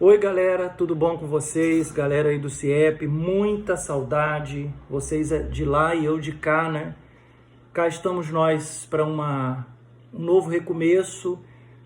Oi galera, tudo bom com vocês? Galera aí do CIEP, muita saudade, vocês é de lá e eu de cá, né? Cá estamos nós para um novo recomeço,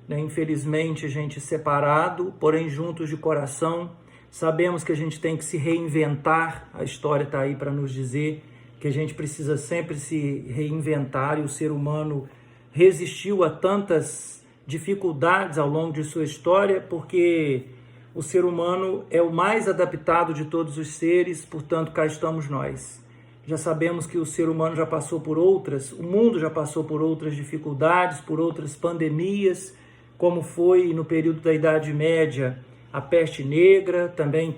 né? Infelizmente a gente separado, porém juntos de coração. Sabemos que a gente tem que se reinventar, a história está aí para nos dizer que a gente precisa sempre se reinventar e o ser humano resistiu a tantas dificuldades ao longo de sua história, porque o ser humano é o mais adaptado de todos os seres, portanto, cá estamos nós. Já sabemos que o ser humano já passou por outras, o mundo já passou por outras dificuldades, por outras pandemias, como foi no período da Idade Média, a peste negra. Também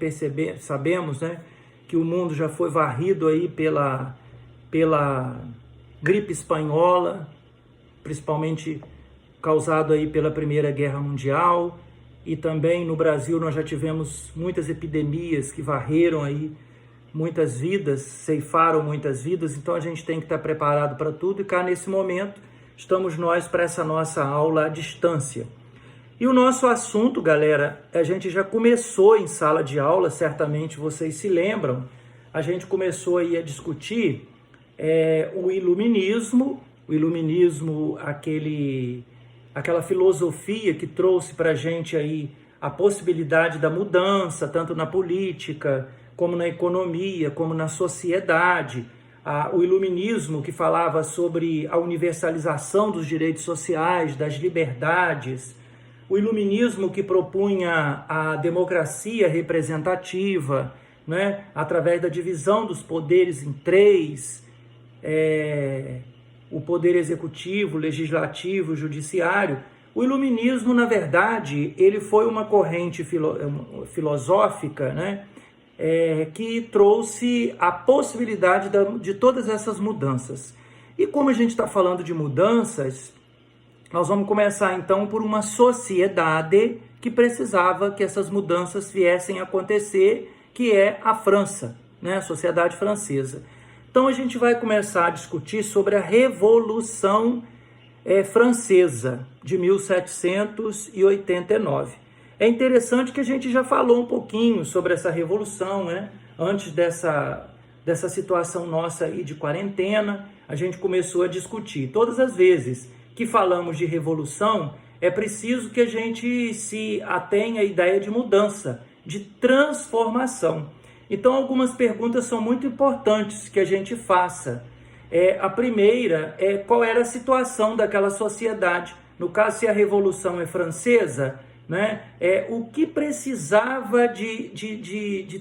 sabemos, né, que o mundo já foi varrido aí pela gripe espanhola, principalmente causado aí pela Primeira Guerra Mundial. E também no Brasil nós já tivemos muitas epidemias que varreram aí muitas vidas, ceifaram muitas vidas, então a gente tem que estar preparado para tudo. E cá nesse momento estamos nós para essa nossa aula à distância. E o nosso assunto, galera, a gente já começou em sala de aula, certamente vocês se lembram, a gente começou aí a discutir o iluminismo, aquela filosofia que trouxe para a gente aí a possibilidade da mudança, tanto na política, como na economia, como na sociedade. O iluminismo que falava sobre a universalização dos direitos sociais, das liberdades. O iluminismo que propunha a democracia representativa, né, através da divisão dos poderes em três, o poder executivo, legislativo, judiciário. O iluminismo, na verdade, ele foi uma corrente filosófica, né, que trouxe a possibilidade de todas essas mudanças. E como a gente está falando de mudanças, nós vamos começar então por uma sociedade que precisava que essas mudanças viessem a acontecer, que é a França, né, a sociedade francesa. Então a gente vai começar a discutir sobre a Revolução Francesa de 1789. É interessante que a gente já falou um pouquinho sobre essa revolução, né? Antes dessa situação nossa aí de quarentena, a gente começou a discutir. Todas as vezes que falamos de revolução, é preciso que a gente se atenha à ideia de mudança, de transformação. Então, algumas perguntas são muito importantes que a gente faça. A primeira é qual era a situação daquela sociedade. No caso, se a Revolução é francesa, né, o que precisava de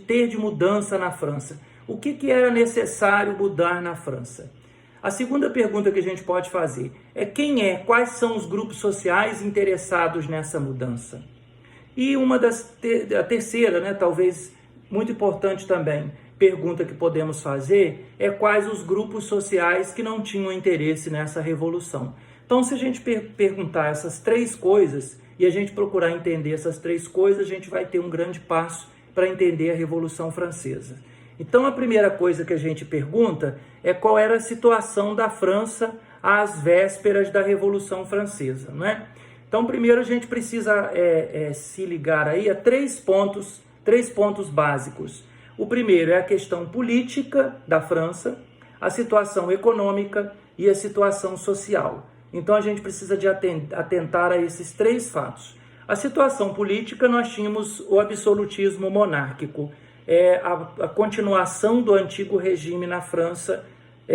ter de mudança na França? O que era necessário mudar na França? A segunda pergunta que a gente pode fazer é quais são os grupos sociais interessados nessa mudança? E a terceira, né, talvez muito importante também, pergunta que podemos fazer é quais os grupos sociais que não tinham interesse nessa revolução. Então, se a gente perguntar essas três coisas e a gente procurar entender essas três coisas, a gente vai ter um grande passo para entender a Revolução Francesa. Então, a primeira coisa que a gente pergunta é qual era a situação da França às vésperas da Revolução Francesa, não é? Então, primeiro a gente precisa se ligar aí a três pontos básicos. O primeiro é a questão política da França, a situação econômica e a situação social. Então a gente precisa de atentar a esses três fatos. A situação política, nós tínhamos o absolutismo monárquico, a continuação do antigo regime na França,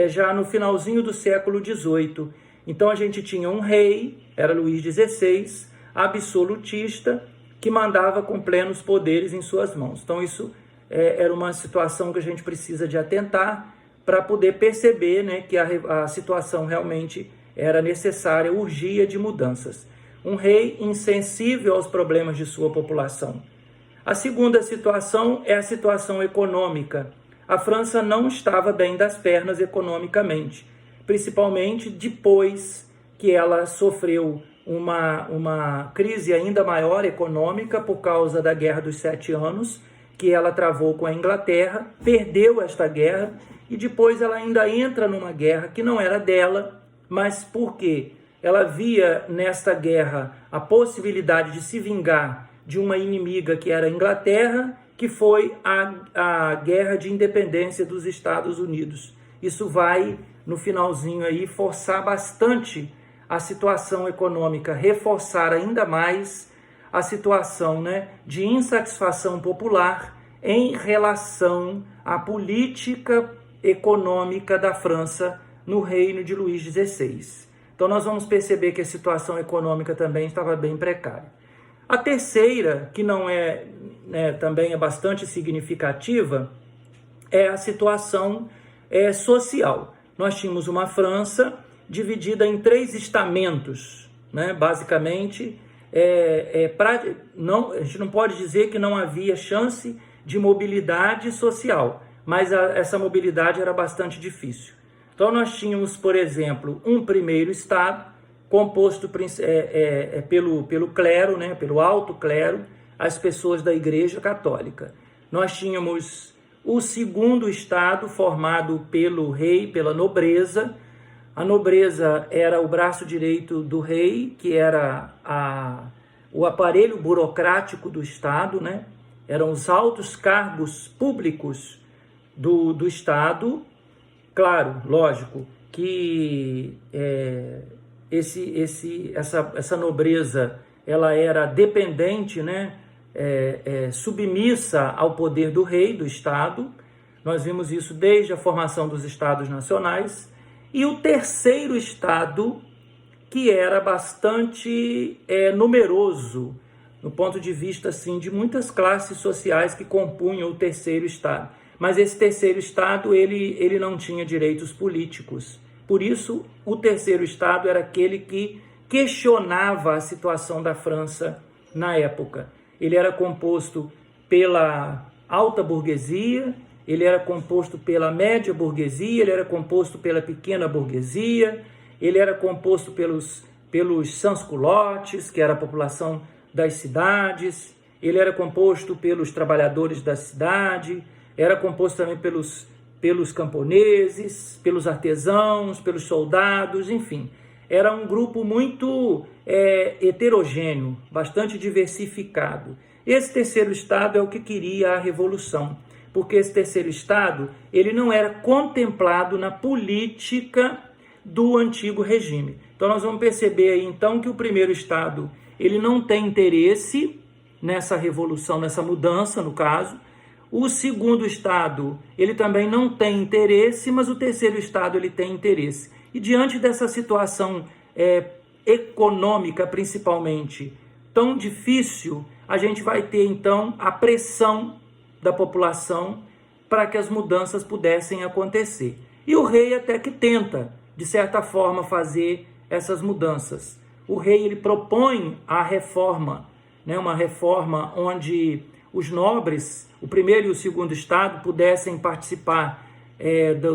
já no finalzinho do século XVIII. Então a gente tinha um rei, era Luís XVI, absolutista, que mandava com plenos poderes em suas mãos. Então isso era uma situação que a gente precisa de atentar para poder perceber, né, que a situação realmente era necessária, urgia de mudanças. Um rei insensível aos problemas de sua população. A segunda situação é a situação econômica. A França não estava bem das pernas economicamente, principalmente depois que ela sofreu uma crise ainda maior econômica por causa da Guerra dos 7 Anos, que ela travou com a Inglaterra, perdeu esta guerra e depois ela ainda entra numa guerra que não era dela, mas porque ela via nesta guerra a possibilidade de se vingar de uma inimiga que era a Inglaterra, que foi a Guerra de Independência dos Estados Unidos. Isso vai, no finalzinho aí, forçar bastante a situação econômica, reforçar ainda mais a situação, né, de insatisfação popular em relação à política econômica da França no reino de Luís XVI. Então nós vamos perceber que a situação econômica também estava bem precária. A terceira, que não é, né, também é bastante significativa, é a situação social. Nós tínhamos uma França dividida em 3 estamentos, né? Basicamente, a gente não pode dizer que não havia chance de mobilidade social, mas essa mobilidade era bastante difícil. Então nós tínhamos, por exemplo, um primeiro estado composto pelo clero, né, pelo alto clero, as pessoas da Igreja Católica. Nós tínhamos o segundo estado formado pelo rei, pela nobreza. A nobreza era o braço direito do rei, que era o aparelho burocrático do Estado, né? Eram os altos cargos públicos do Estado. Claro, lógico, que essa nobreza ela era dependente, né? Submissa ao poder do rei, do Estado. Nós vimos isso desde a formação dos Estados Nacionais. E o terceiro estado, que era bastante numeroso, no ponto de vista assim, de muitas classes sociais que compunham o terceiro estado. Mas esse terceiro estado, ele não tinha direitos políticos. Por isso, o terceiro estado era aquele que questionava a situação da França na época. Ele era composto pela alta burguesia, ele era composto pela média burguesia, ele era composto pela pequena burguesia, ele era composto pelos sans-culottes, que era a população das cidades, ele era composto pelos trabalhadores da cidade, era composto também pelos camponeses, pelos artesãos, pelos soldados, enfim. Era um grupo muito heterogêneo, bastante diversificado. Esse terceiro estado é o que queria a Revolução, porque esse terceiro estado ele não era contemplado na política do antigo regime. Então nós vamos perceber aí então que o primeiro estado ele não tem interesse nessa revolução, nessa mudança no caso. O segundo estado ele também não tem interesse, mas o terceiro estado ele tem interesse. E diante dessa situação econômica principalmente tão difícil, a gente vai ter então a pressão da população para que as mudanças pudessem acontecer. E o rei até que tenta, de certa forma, fazer essas mudanças. O rei ele propõe a reforma, né, uma reforma onde os nobres, o primeiro e o segundo estado, pudessem participar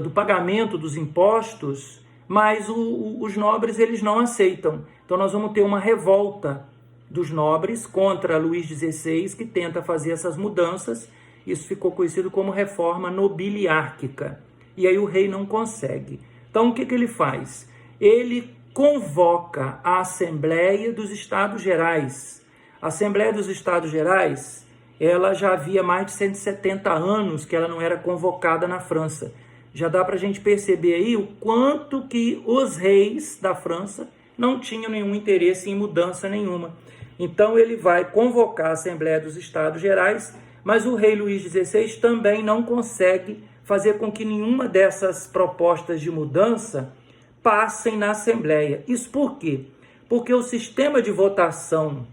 do pagamento dos impostos, mas os nobres eles não aceitam. Então nós vamos ter uma revolta dos nobres contra Luís XVI, que tenta fazer essas mudanças. Isso ficou conhecido como reforma nobiliárquica. E aí o rei não consegue. Então o que ele faz? Ele convoca a Assembleia dos Estados Gerais. A Assembleia dos Estados Gerais, ela já havia mais de 170 anos que ela não era convocada na França. Já dá para a gente perceber aí o quanto que os reis da França não tinham nenhum interesse em mudança nenhuma. Então ele vai convocar a Assembleia dos Estados Gerais, mas o rei Luís XVI também não consegue fazer com que nenhuma dessas propostas de mudança passem na Assembleia. Isso por quê? Porque o sistema de votação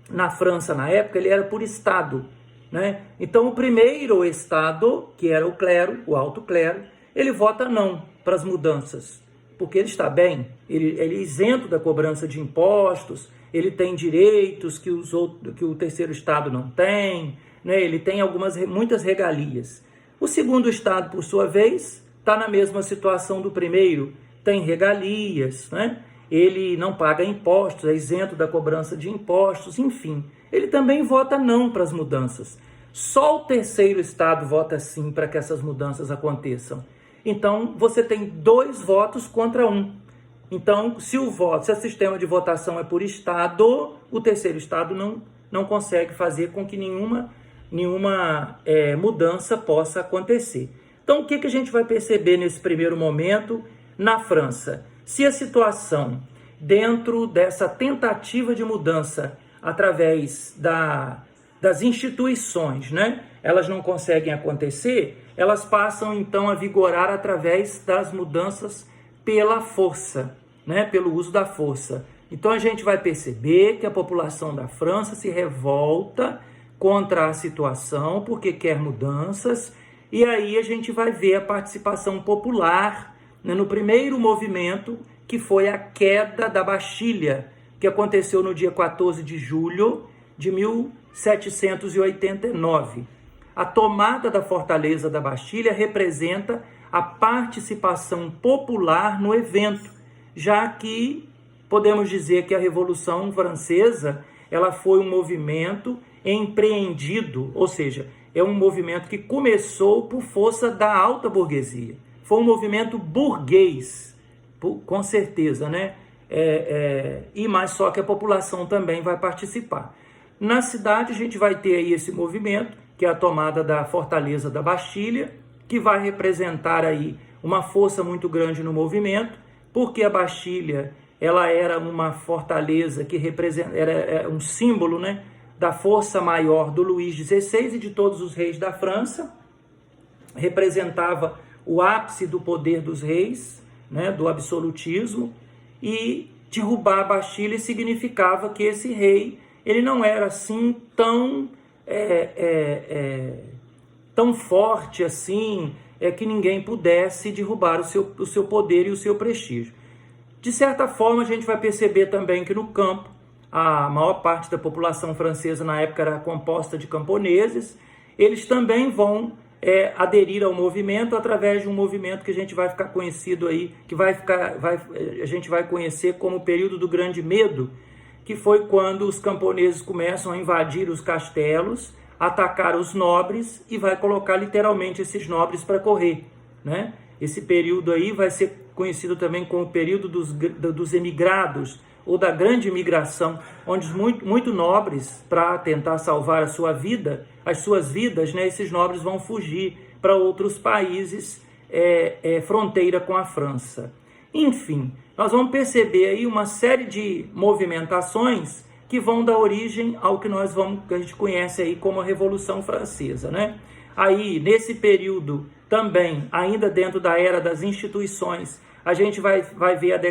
na França, na época, ele era por estado, né? Então, o primeiro estado, que era o clero, o alto clero, ele vota não para as mudanças, porque ele está bem, ele é isento da cobrança de impostos, ele tem direitos que o terceiro estado não tem, né? Ele tem muitas regalias. O segundo estado, por sua vez, está na mesma situação do primeiro, tem regalias, né? Ele não paga impostos, é isento da cobrança de impostos, enfim. Ele também vota não para as mudanças. Só o terceiro estado vota sim para que essas mudanças aconteçam. Então, você tem 2 votos contra 1. Então, se o sistema de votação é por estado, o terceiro estado não consegue fazer com que nenhuma mudança possa acontecer. Então, o que a gente vai perceber nesse primeiro momento na França? Se a situação, dentro dessa tentativa de mudança através das instituições, né, elas não conseguem acontecer, elas passam então a vigorar através das mudanças pela força, né, pelo uso da força. Então a gente vai perceber que a população da França se revolta contra a situação porque quer mudanças, e aí a gente vai ver a participação popular, né, no primeiro movimento, que foi a queda da Bastilha, que aconteceu no dia 14 de julho de 1789. A tomada da fortaleza da Bastilha representa a participação popular no evento, já que podemos dizer que a Revolução Francesa ela foi um movimento empreendido, ou seja, é um movimento que começou por força da alta burguesia. Foi um movimento burguês, com certeza, né? E mais só que a população também vai participar. Na cidade a gente vai ter aí esse movimento, que é a tomada da fortaleza da Bastilha, que vai representar aí uma força muito grande no movimento, porque a Bastilha ela era uma fortaleza que era um símbolo, né, da força maior do Luís XVI e de todos os reis da França, representava o ápice do poder dos reis, né, do absolutismo, e derrubar a Bastilha significava que esse rei ele não era assim tão forte assim, que ninguém pudesse derrubar o seu poder e o seu prestígio. De certa forma, a gente vai perceber também que no campo, a maior parte da população francesa na época era composta de camponeses, eles também vão aderir ao movimento através de um movimento que a gente vai ficar conhecido aí, que a gente vai conhecer como o período do Grande Medo, que foi quando os camponeses começam a invadir os castelos, atacar os nobres e vai colocar literalmente esses nobres para correr, né? Esse período aí vai ser conhecido também como o período dos emigrados, ou da grande imigração, onde muito nobres, para tentar salvar as suas vidas, né, esses nobres vão fugir para outros países fronteira com a França. Enfim, nós vamos perceber aí uma série de movimentações que vão dar origem ao que a gente conhece aí como a Revolução Francesa, né? Aí, nesse período também, ainda dentro da era das instituições, a gente vai ver a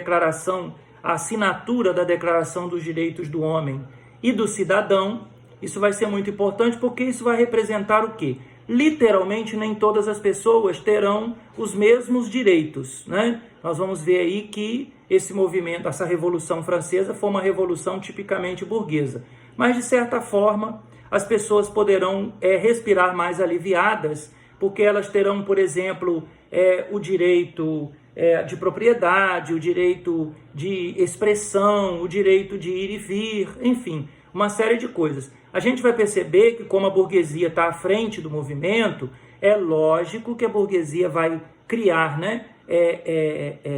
assinatura da Declaração dos Direitos do Homem e do Cidadão. Isso vai ser muito importante porque isso vai representar o quê? Literalmente, nem todas as pessoas terão os mesmos direitos, né? Nós vamos ver aí que esse movimento, essa Revolução Francesa, foi uma revolução tipicamente burguesa. Mas, de certa forma, as pessoas poderão respirar mais aliviadas, porque elas terão, por exemplo, o direito de propriedade, o direito de expressão, o direito de ir e vir, enfim, uma série de coisas. A gente vai perceber que, como a burguesia está à frente do movimento, é lógico que a burguesia vai criar, né,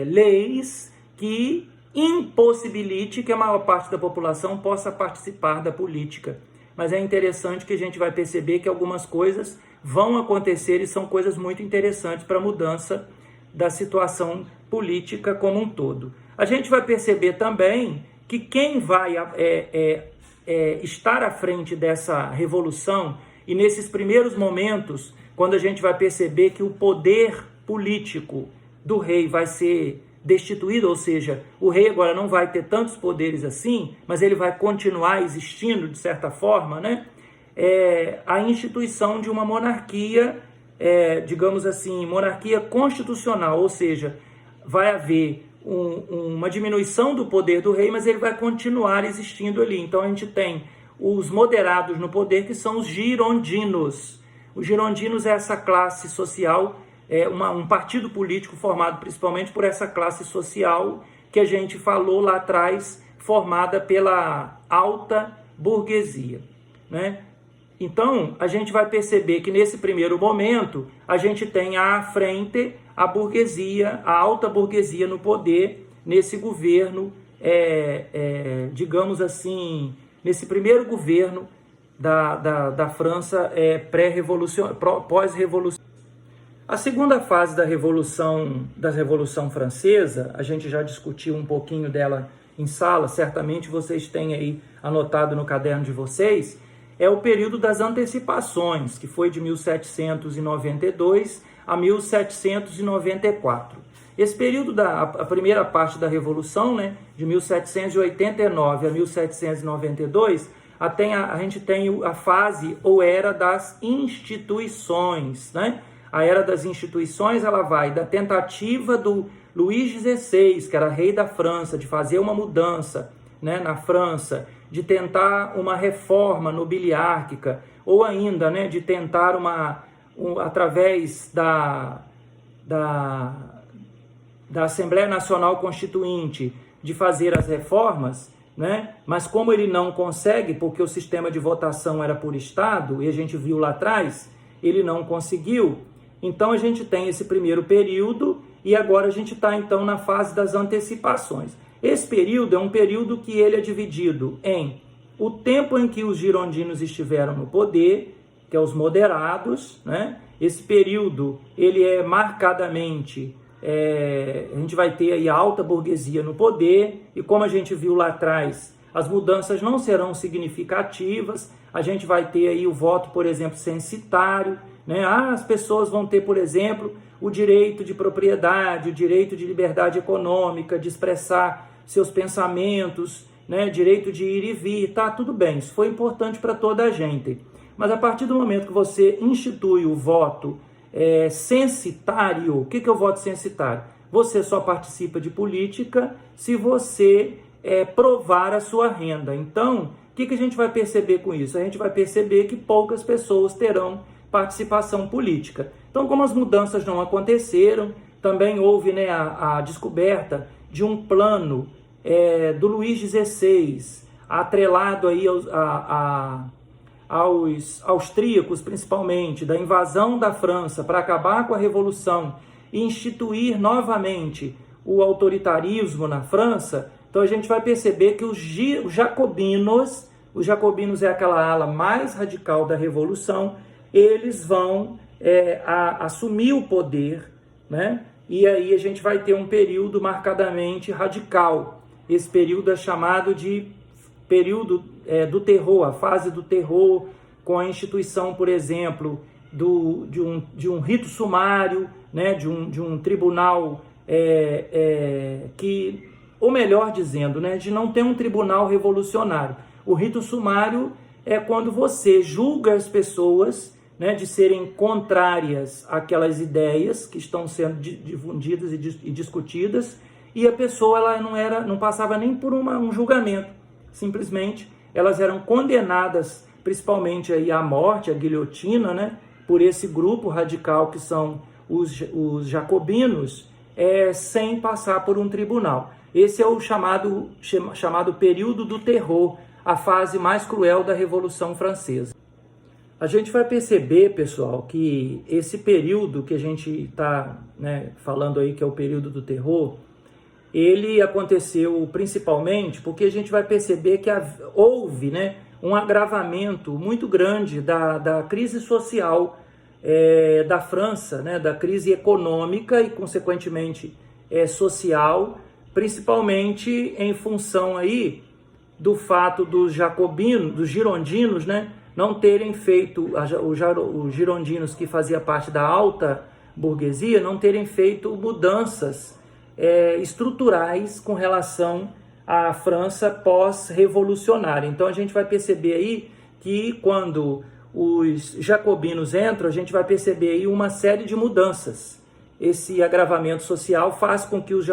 leis que impossibilite que a maior parte da população possa participar da política. Mas é interessante que a gente vai perceber que algumas coisas vão acontecer e são coisas muito interessantes para a mudança da situação política como um todo. A gente vai perceber também que quem vai estar à frente dessa revolução, e nesses primeiros momentos, quando a gente vai perceber que o poder político do rei vai ser destituído, ou seja, o rei agora não vai ter tantos poderes assim, mas ele vai continuar existindo de certa forma, né? A instituição de uma monarquia, digamos assim, monarquia constitucional, ou seja, vai haver uma diminuição do poder do rei, mas ele vai continuar existindo ali. Então a gente tem os moderados no poder, que são os girondinos. Os girondinos é essa classe social, um partido político formado principalmente por essa classe social que a gente falou lá atrás, formada pela alta burguesia, né? Então, a gente vai perceber que nesse primeiro momento, a gente tem à frente a burguesia, a alta burguesia no poder, nesse governo, digamos assim, nesse primeiro governo da França pós-revolução. A segunda fase da Revolução Francesa, a gente já discutiu um pouquinho dela em sala, certamente vocês têm aí anotado no caderno de vocês, é o período das antecipações, que foi de 1792 a 1794. Esse período, a primeira parte da Revolução, né, de 1789 a 1792, a gente tem a fase ou era das instituições, né? A era das instituições, ela vai da tentativa do Luís XVI, que era rei da França, de fazer uma mudança, né, na França, de tentar uma reforma nobiliárquica, ou ainda, né, de tentar através da Assembleia Nacional Constituinte, de fazer as reformas, né? Mas como ele não consegue, porque o sistema de votação era por estado, e a gente viu lá atrás, ele não conseguiu. Então a gente tem esse primeiro período e agora a gente está então na fase das antecipações. Esse período é um período que ele é dividido em o tempo em que os girondinos estiveram no poder, que é os moderados, né? Esse período ele é marcadamente, a gente vai ter aí a alta burguesia no poder, e como a gente viu lá atrás, as mudanças não serão significativas. A gente vai ter aí o voto, por exemplo, censitário, né? As pessoas vão ter, por exemplo, o direito de propriedade, o direito de liberdade econômica, de expressar seus pensamentos, né? Direito de ir e vir, tá tudo bem, isso foi importante para toda a gente. Mas a partir do momento que você institui o voto censitário, o que é o voto censitário? Você só participa de política se você provar a sua renda. Então, o que a gente vai perceber com isso? A gente vai perceber que poucas pessoas terão participação política. Então, como as mudanças não aconteceram, também houve, né, a descoberta de um plano do Luís XVI, atrelado aí aos austríacos, principalmente, da invasão da França para acabar com a Revolução e instituir novamente o autoritarismo na França. Então a gente vai perceber que os jacobinos é aquela ala mais radical da Revolução, eles vão assumir o poder, né? E aí a gente vai ter um período marcadamente radical. Esse período é chamado de período do terror, a fase do terror, com a instituição, por exemplo, de um rito sumário, né? de um tribunal que, ou melhor dizendo, né? De não ter um tribunal revolucionário. O rito sumário é quando você julga as pessoas, né, de serem contrárias àquelas ideias que estão sendo difundidas e discutidas, e a pessoa ela não passava nem por um julgamento, simplesmente elas eram condenadas principalmente aí à morte, à guilhotina, né, por esse grupo radical que são os jacobinos, sem passar por um tribunal. Esse é o chamado período do terror, a fase mais cruel da Revolução Francesa. A gente vai perceber, pessoal, que esse período que a gente está, né, falando aí, que é o período do terror, ele aconteceu principalmente porque a gente vai perceber que houve, né, um agravamento muito grande da crise social da França, né, da crise econômica e, consequentemente, social, principalmente em função aí do fato dos jacobinos, dos girondinos, né, não terem feito, os girondinos que fazia parte da alta burguesia, não terem feito mudanças estruturais com relação à França pós-revolucionária. Então a gente vai perceber aí que quando os jacobinos entram, a gente vai perceber aí uma série de mudanças. Esse agravamento social faz com que os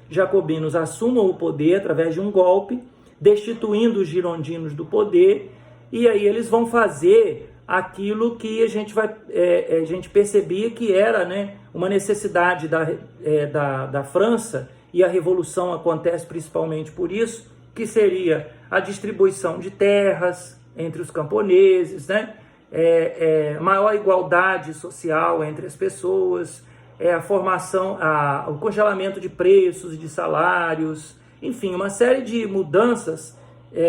jacobinos assumam o poder através de um golpe, destituindo os girondinos do poder, e aí eles vão fazer aquilo que a gente percebia que era, né, uma necessidade da França, e a Revolução acontece principalmente por isso, que seria a distribuição de terras entre os camponeses, né, maior igualdade social entre as pessoas, a formação, o congelamento de preços e de salários, enfim, uma série de mudanças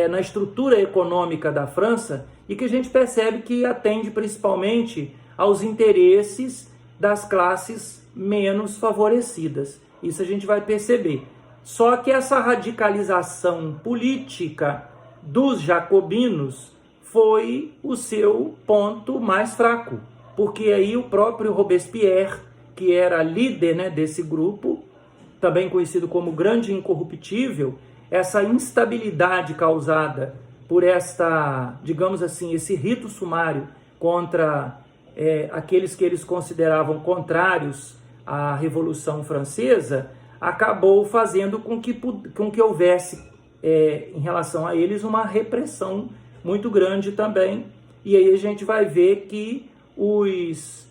na estrutura econômica da França e que a gente percebe que atende principalmente aos interesses das classes menos favorecidas. Isso a gente vai perceber. Só que essa radicalização política dos jacobinos foi o seu ponto mais fraco, porque aí o próprio Robespierre, que era líder, né, desse grupo, também conhecido como Grande Incorruptível, essa instabilidade causada por esta, digamos assim, esse rito sumário contra aqueles que eles consideravam contrários à Revolução Francesa, acabou fazendo com que houvesse, em relação a eles, uma repressão muito grande também. E aí a gente vai ver que os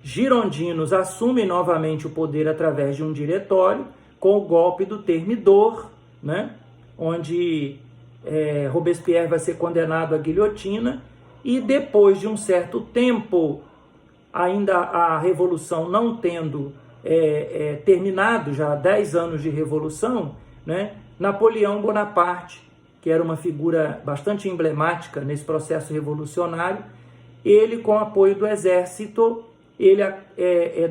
girondinos assumem novamente o poder através de um diretório, com o golpe do Thermidor, né? Onde Robespierre vai ser condenado à guilhotina, e depois de um certo tempo, ainda a Revolução não tendo terminado, já 10 anos de Revolução, né? Napoleão Bonaparte, que era uma figura bastante emblemática nesse processo revolucionário, ele, com apoio do exército, ele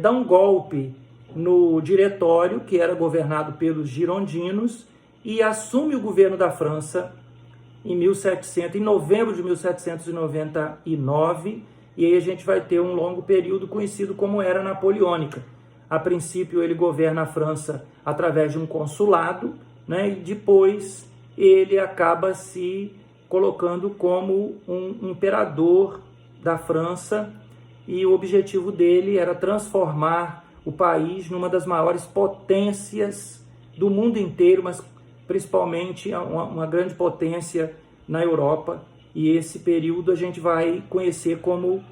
dá um golpe no diretório, que era governado pelos girondinos, e assume o governo da França em novembro de 1799, e aí a gente vai ter um longo período conhecido como Era Napoleônica. A princípio ele governa a França através de um consulado, né, e depois ele acaba se colocando como um imperador da França, e o objetivo dele era transformar o país numa das maiores potências do mundo inteiro, mas principalmente uma grande potência na Europa, e esse período a gente vai conhecer como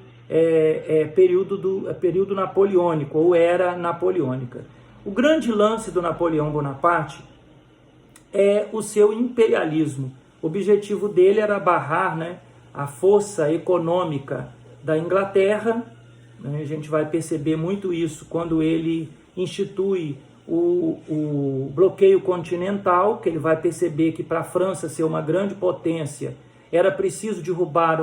período napoleônico, ou Era Napoleônica. O grande lance do Napoleão Bonaparte é o seu imperialismo. O objetivo dele era barrar, né, a força econômica da Inglaterra, né? A gente vai perceber muito isso quando ele institui o bloqueio continental, que ele vai perceber que para a França ser uma grande potência era preciso derrubar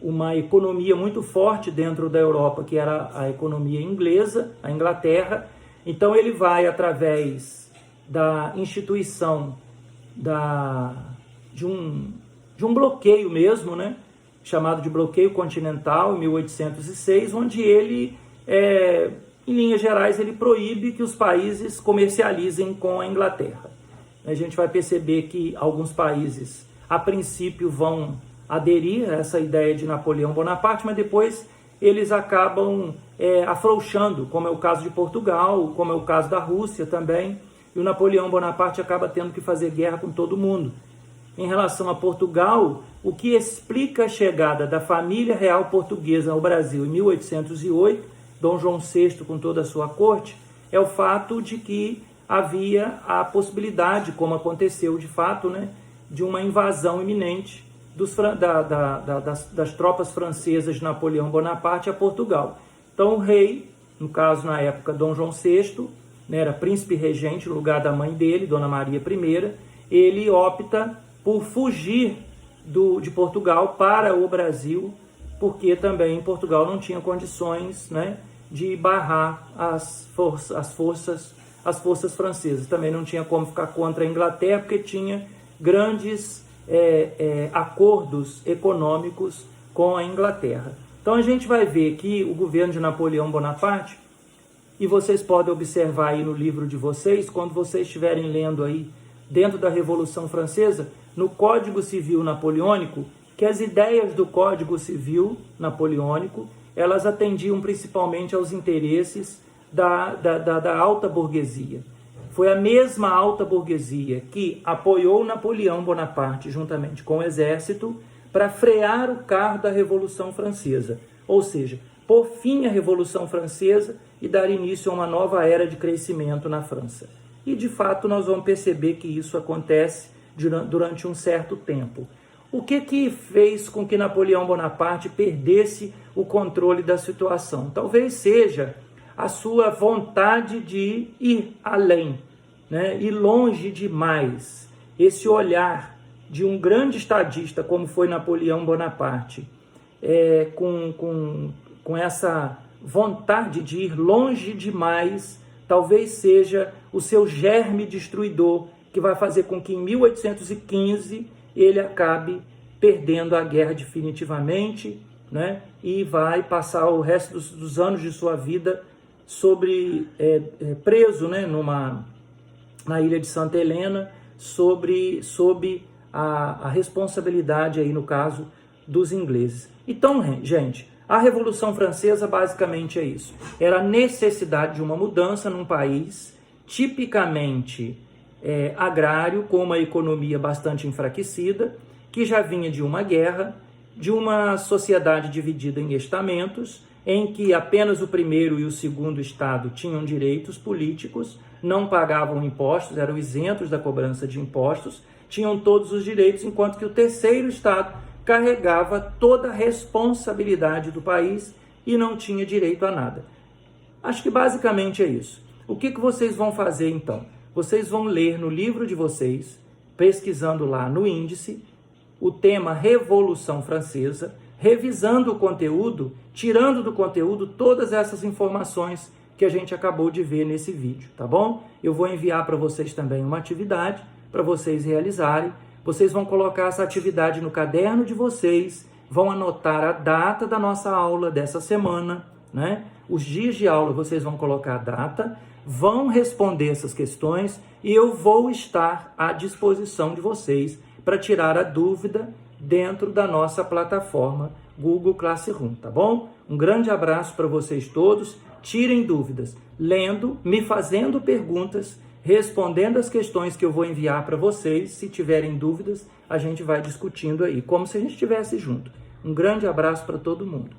uma economia muito forte dentro da Europa, que era a economia inglesa, a Inglaterra. Então ele vai, através da instituição de um bloqueio mesmo, né, chamado de bloqueio continental, em 1806, onde ele, em linhas gerais, ele proíbe que os países comercializem com a Inglaterra. A gente vai perceber que alguns países, a princípio, vão aderir a essa ideia de Napoleão Bonaparte, mas depois eles acabam afrouxando, como é o caso de Portugal, como é o caso da Rússia também, e o Napoleão Bonaparte acaba tendo que fazer guerra com todo mundo. Em relação a Portugal, o que explica a chegada da família real portuguesa ao Brasil em 1808, Dom João VI com toda a sua corte, é o fato de que havia a possibilidade, como aconteceu de fato, né, de uma invasão iminente das tropas francesas de Napoleão Bonaparte a Portugal. Então o rei, no caso na época Dom João VI, né, era príncipe regente no lugar da mãe dele, Dona Maria I, ele opta por fugir de Portugal para o Brasil, porque também Portugal não tinha condições, né, de barrar as forças francesas. Também não tinha como ficar contra a Inglaterra, porque tinha grandes acordos econômicos com a Inglaterra. Então a gente vai ver que o governo de Napoleão Bonaparte, e vocês podem observar aí no livro de vocês, quando vocês estiverem lendo aí, dentro da Revolução Francesa, no Código Civil Napoleônico, que as ideias do Código Civil Napoleônico, elas atendiam principalmente aos interesses da alta burguesia. Foi a mesma alta burguesia que apoiou Napoleão Bonaparte, juntamente com o exército, para frear o carro da Revolução Francesa, ou seja, pôr fim à Revolução Francesa e dar início a uma nova era de crescimento na França. E, de fato, nós vamos perceber que isso acontece durante um certo tempo. O que fez com que Napoleão Bonaparte perdesse o controle da situação? Talvez seja a sua vontade de ir além, né? Ir longe demais. Esse olhar de um grande estadista como foi Napoleão Bonaparte, com essa vontade de ir longe demais, talvez seja o seu germe destruidor que vai fazer com que em 1815 ele acabe perdendo a guerra definitivamente, né? E vai passar o resto dos anos de sua vida preso, né? Na ilha de Santa Helena, sob a responsabilidade, aí, no caso, dos ingleses. Então, gente, a Revolução Francesa basicamente é isso. Era a necessidade de uma mudança num país tipicamente agrário, com uma economia bastante enfraquecida, que já vinha de uma guerra, de uma sociedade dividida em estamentos, em que apenas o primeiro e o segundo estado tinham direitos políticos, não pagavam impostos, eram isentos da cobrança de impostos, tinham todos os direitos, enquanto que o terceiro estado carregava toda a responsabilidade do país e não tinha direito a nada. Acho que basicamente é isso. O que vocês vão fazer então? Vocês vão ler no livro de vocês, pesquisando lá no índice, o tema Revolução Francesa, revisando o conteúdo, tirando do conteúdo todas essas informações que a gente acabou de ver nesse vídeo, tá bom? Eu vou enviar para vocês também uma atividade para vocês realizarem. Vocês vão colocar essa atividade no caderno de vocês, vão anotar a data da nossa aula dessa semana, né? Os dias de aula vocês vão colocar a data, vão responder essas questões e eu vou estar à disposição de vocês para tirar a dúvida dentro da nossa plataforma Google Classroom, tá bom? Um grande abraço para vocês todos, tirem dúvidas, lendo, me fazendo perguntas, respondendo as questões que eu vou enviar para vocês. Se tiverem dúvidas, a gente vai discutindo aí, como se a gente estivesse junto. Um grande abraço para todo mundo.